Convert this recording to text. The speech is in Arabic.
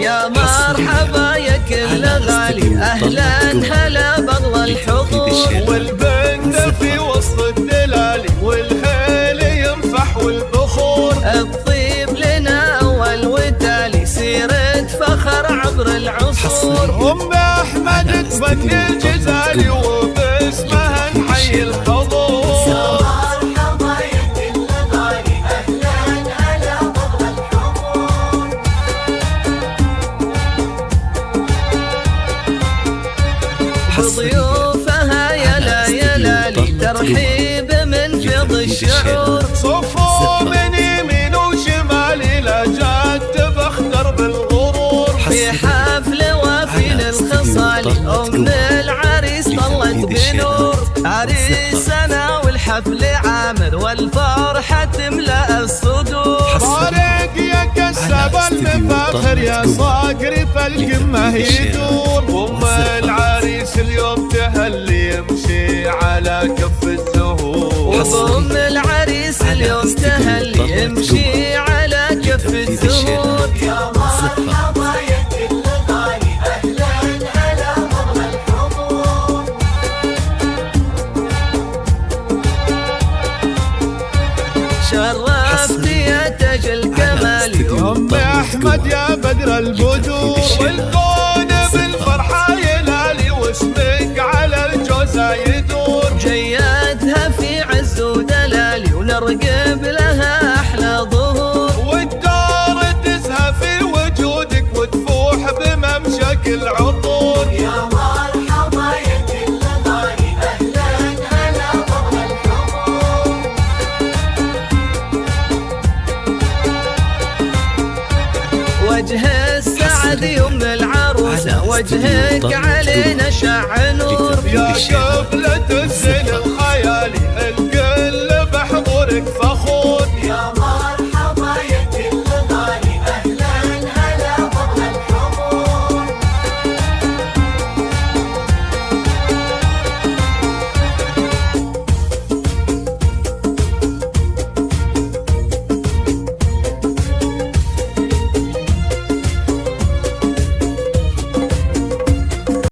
يا مرحبا يا كل غالي، أهلا هلا بغلى الحضور. والبنت في وسط الدلالي، والهيل ينفح والبخور. الطيب لنا أول وتالي، سيرة فخر عبر العصور. أم أحمد تغني الجزالي، وباسمها نحيي الحضور. بضيوفها يلا يلالي، ترحيب من فيض الشعور. صفوا من يمين وشمال، لا جات بخدر بالغرور. في حفل وفي للخصال، أم العريس طلت بنور. عريسنا والحفل عامر، والفرحة تملأ الصدور. طارق يا كسب المفاخر، يا صاقري فالقمة يدور. أم العريس اليوم تهلي، يمشي على كف الزهور. وأم العريس اليوم تهلي، يمشي على كف الزهور. يا مرحبا يا كل غالي، أهلا هلا بغلى الحضور. شرفت يا تاج الكمال، أم أحمد يا بدر البدور. والكون بالفرحة يلالي، واسمك على الجوزة يدور. جياتها في عز ودلالي، ونرقب لها أحلى ظهور. والدار تزهى في وجودك، وتفوح بممشك العطور. يا مرحبا يا كل غالي، أهلا هلا بغلى الحضور. وجه السعد يم العروسة، وجهك علينا شع نور. يا قبلة الزين